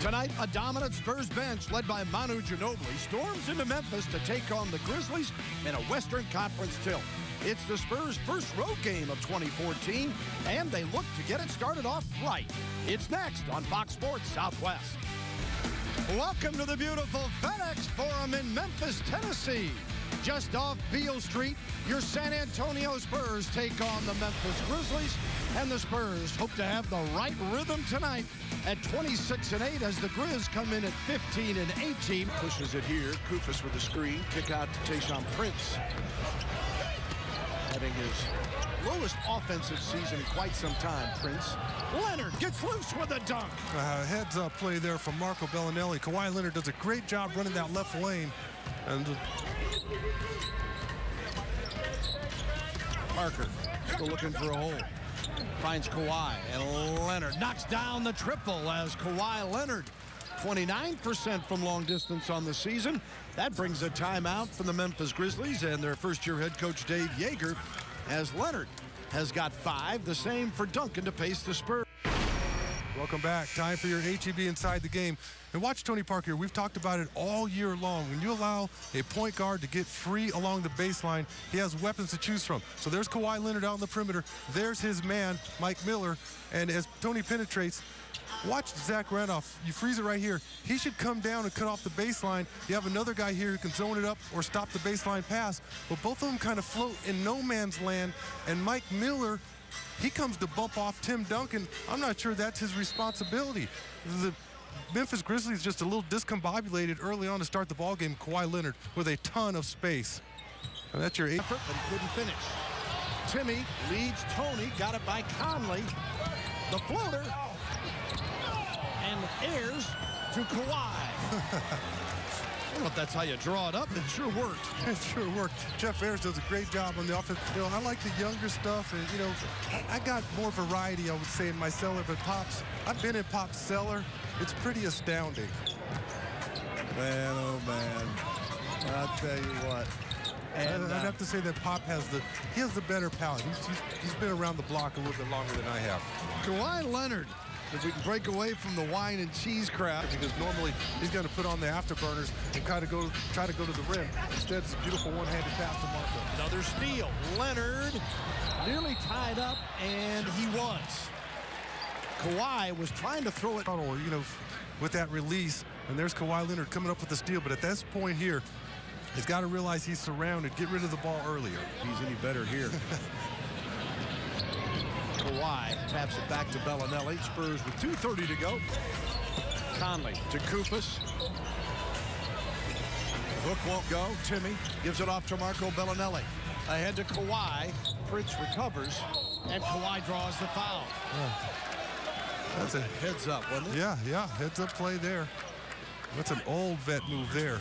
Tonight, a dominant Spurs bench led by Manu Ginobili storms into Memphis to take on the Grizzlies in a Western Conference tilt. It's the Spurs' first road game of 2014, and they look to get it started off right. It's next on Fox Sports Southwest. Welcome to the beautiful FedEx Forum in Memphis, Tennessee. Just off Beale Street, your San Antonio Spurs take on the Memphis Grizzlies, and the Spurs hope to have the right rhythm tonight at 26-8 as the Grizz come in at 15-18. Pushes it here. Kufis with the screen. Kick out to Tayshaun Prince. Having his lowest offensive season in quite some time, Prince. Leonard gets loose with a dunk. Heads-up play there from Marco Bellinelli. Kawhi Leonard does a great job running that left lane. And Parker still looking for a hole. Finds Kawhi, and Leonard knocks down the triple as Kawhi Leonard, 29% from long distance on the season. That brings a timeout for the Memphis Grizzlies and their first-year head coach Dave Yeager, as Leonard has got 5, the same for Duncan to pace the Spurs. welcome back. Time for your HEB Inside the Game. And watch Tony Parker. We've talked about it all year long. When you allow a point guard to get free along the baseline, he has weapons to choose from. So there's Kawhi Leonard out on the perimeter. There's his man, Mike Miller. And as Tony penetrates, watch Zach Randolph. You freeze it right here. He should come down and cut off the baseline. You have another guy here who can zone it up or stop the baseline pass. But both of them kind of float in no man's land. And Mike Miller, he comes to bump off Tim Duncan. I'm not sure that's his responsibility. The Memphis Grizzlies just a little discombobulated early on to start the ball game. Kawhi Leonard with a ton of space. And that's your 8th. But couldn't finish. Timmy leads Tony. Got it by Conley. The floater. And airs to Kawhi. I don't know if that's how you draw it up. It sure worked. It sure worked. Jeff Ayers does a great job on the offense. You know, I like the younger stuff, and you know, I got more variety, I would say, in my cellar. But Pop's, I've been in Pop's cellar. It's pretty astounding. Man, oh man! I'll tell you what. And I'd have to say that Pop has the better palate. He's been around the block a little bit longer than I have. Kawhi Leonard. If we can break away from the wine and cheese crowd. Because normally he's going to put on the afterburners and try to go to the rim. Instead, it's a beautiful one-handed pass to Marco. Another steal. Leonard nearly tied up, and he was. Kawhi was trying to throw it. You know, with that release, and there's Kawhi Leonard coming up with the steal. But at this point here, he's got to realize he's surrounded. Get rid of the ball earlier. He's any better here. Kawhi taps it back to Bellinelli. Spurs with 2:30 to go. Conley to Kufis. Hook won't go. Timmy gives it off to Marco Bellinelli. Ahead to Kawhi. Prince recovers, and Kawhi draws the foul. That's a heads up, wasn't it? Yeah, heads up play there. That's an old vet move there.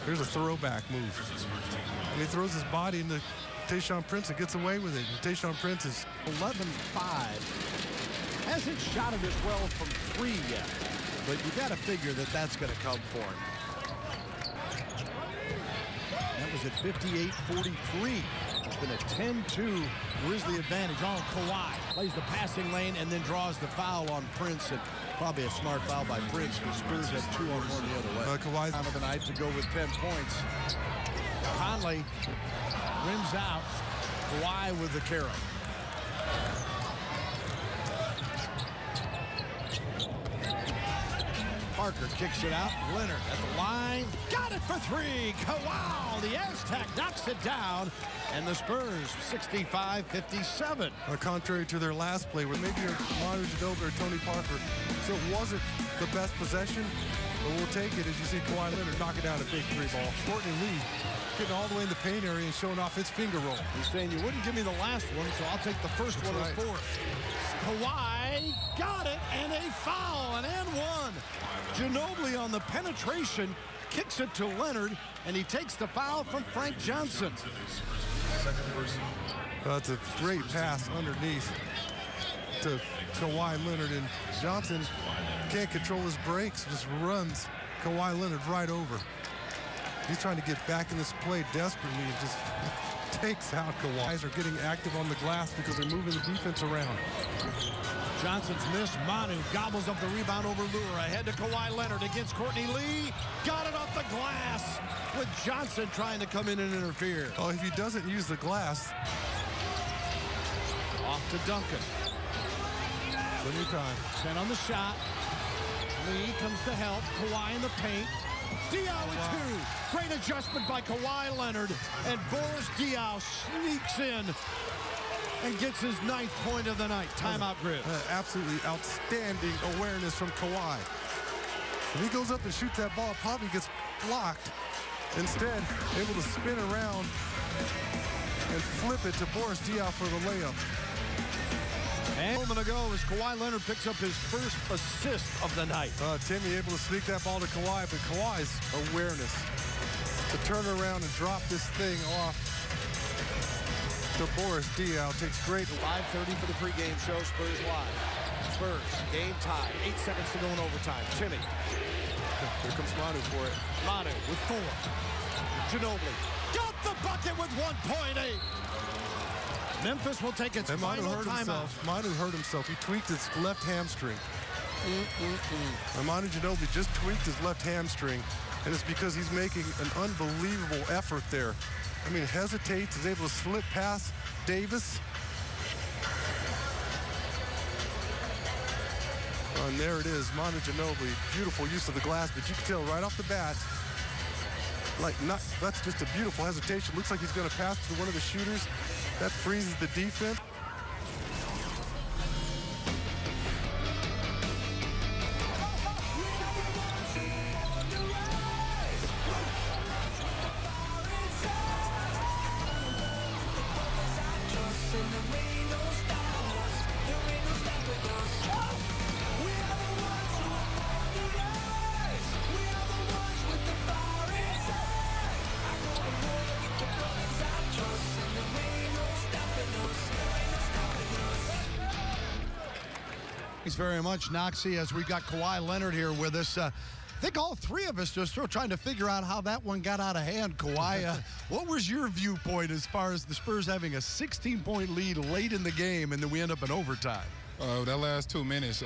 Here's a throwback move. And he throws his body into Tayshaun Prince and gets away with it. And Tayshaun Prince is 11-5. Hasn't shot it as well from 3 yet, but you got to figure that that's going to come for him. That was at 58-43. It's been a 10-2 Grizzly advantage on Kawhi. Plays the passing lane and then draws the foul on Prince. And probably a smart foul by Prince. The Spurs had 2-on-1 the other way. Kawhi's time of the night to go with 10 points. Conley rims out. Kawhi with the carry. Parker kicks it out. Leonard at the line. Got it for 3. Kawhi, the Aztec knocks it down. And the Spurs 65-57. Contrary to their last play, where maybe you're Manu Ginobili or Tony Parker. So it wasn't the best possession, but we'll take it as you see Kawhi Leonard knock it down a big 3 ball. Courtney Lee getting all the way in the paint area and showing off his finger roll. He's saying you wouldn't give me the last one, so I'll take the first one or fourth. Kawhi got it, and a foul, and one. Ginobili on the penetration kicks it to Leonard, and he takes the foul from Frank Johnson. That's a great pass underneath to Kawhi Leonard, and Johnson can't control his brakes, just runs Kawhi Leonard right over. He's trying to get back in this play desperately and just takes out Kawhi. Guys are getting active on the glass because they're moving the defense around. Johnson's missed. Manu gobbles up the rebound over Lure. Ahead to Kawhi Leonard against Courtney Lee. Got it off the glass with Johnson trying to come in and interfere. Oh, if he doesn't use the glass. Off to Duncan. Plenty of time. 10 on the shot. Lee comes to help. Kawhi in the paint. Diaw with two. Great adjustment by Kawhi Leonard. And Boris Diaw sneaks in and gets his 9th point of the night. Timeout, Grizz. Absolutely outstanding awareness from Kawhi. If he goes up and shoots that ball, probably gets blocked. Instead, able to spin around and flip it to Boris Diaw for the layup. And a moment ago, as Kawhi Leonard picks up his first assist of the night. Timmy able to sneak that ball to Kawhi, but Kawhi's awareness to turn around and drop this thing off to Boris Diaw takes great. 5:30 for the pregame show. Spurs live. Spurs, game tie. 8 seconds to go in overtime. Timmy. Here comes Manu for it. Manu with 4. Ginobili got the bucket with 1.8. Memphis will take its final timeout. Manu hurt himself. He tweaked his left hamstring. And Manu Ginobili just tweaked his left hamstring, and it's because he's making an unbelievable effort there. I mean, hesitates, is able to slip past Davis. And there it is, Manu Ginobili. Beautiful use of the glass, but you can tell right off the bat, that's just a beautiful hesitation. Looks like he's going to pass to one of the shooters. That freezes the defense. Thanks very much, Noxie, as we got Kawhi Leonard here with us. I think all three of us are still trying to figure out how that one got out of hand, Kawhi. What was your viewpoint as far as the Spurs having a 16-point lead late in the game and then we end up in overtime? That last 2 minutes,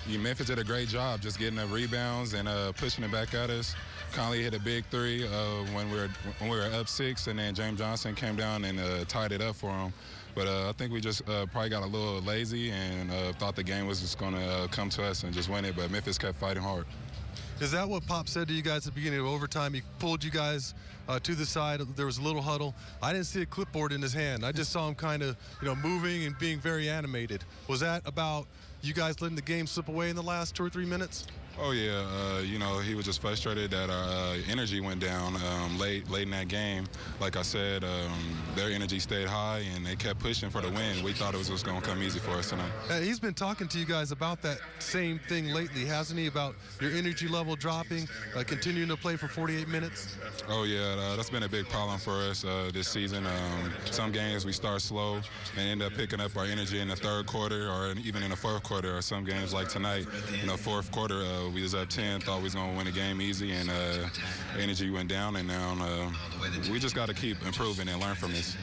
Memphis did a great job just getting the rebounds and pushing it back at us. Conley hit a big 3 when we were up 6, and then James Johnson came down and tied it up for him. But I think we just probably got a little lazy and thought the game was just going to come to us and just win it, but Memphis kept fighting hard. Is that what Pop said to you guys at the beginning of overtime? He pulled you guys to the side. There was a little huddle. I didn't see a clipboard in his hand. I just saw him kind of, moving and being very animated. Was that about you guys letting the game slip away in the last 2 or 3 minutes? Oh, yeah. He was just frustrated that our energy went down late in that game. Like I said, their energy stayed high, and they kept pushing for the win. We thought it was just going to come easy for us tonight. He's been talking to you guys about that same thing lately, hasn't he, about your energy level dropping, continuing to play for 48 minutes? Oh, yeah. That's been a big problem for us this season. Some games we start slow and end up picking up our energy in the third quarter or even in the fourth quarter, or some games like tonight, fourth quarter, we was up 10, thought we was going to win the game easy, and energy went down, and now we just got to keep improving and learn from this.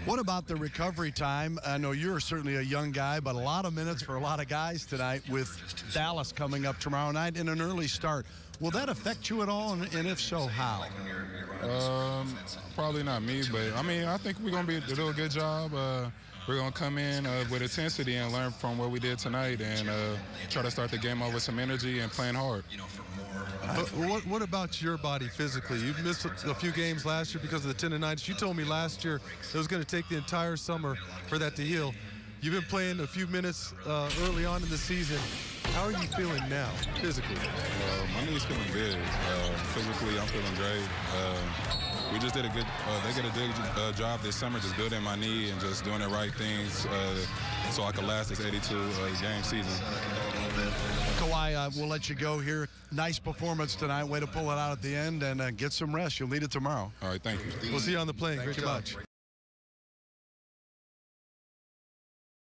What about the recovery time? I know you're certainly a young guy, but a lot of minutes for a lot of guys tonight with Dallas coming up tomorrow night in an early start. Will that affect you at all, and if so, how? Probably not me, but, I think we're going to do a good job. We're going to come in with intensity and learn from what we did tonight and try to start the game off with some energy and playing hard. What about your body physically? You missed a few games last year because of the tendonitis. You told me last year it was going to take the entire summer for that to heal. You've been playing a few minutes early on in the season. How are you feeling now, physically? My knee's feeling good. Physically, I'm feeling great. We just did a good, they did a good job this summer just building my knee and just doing the right things so I could last this 82-game season. Kawhi, we'll let you go here. Nice performance tonight. Way to pull it out at the end and get some rest. You'll need it tomorrow. All right, thank you. We'll see you on the plane. Great job.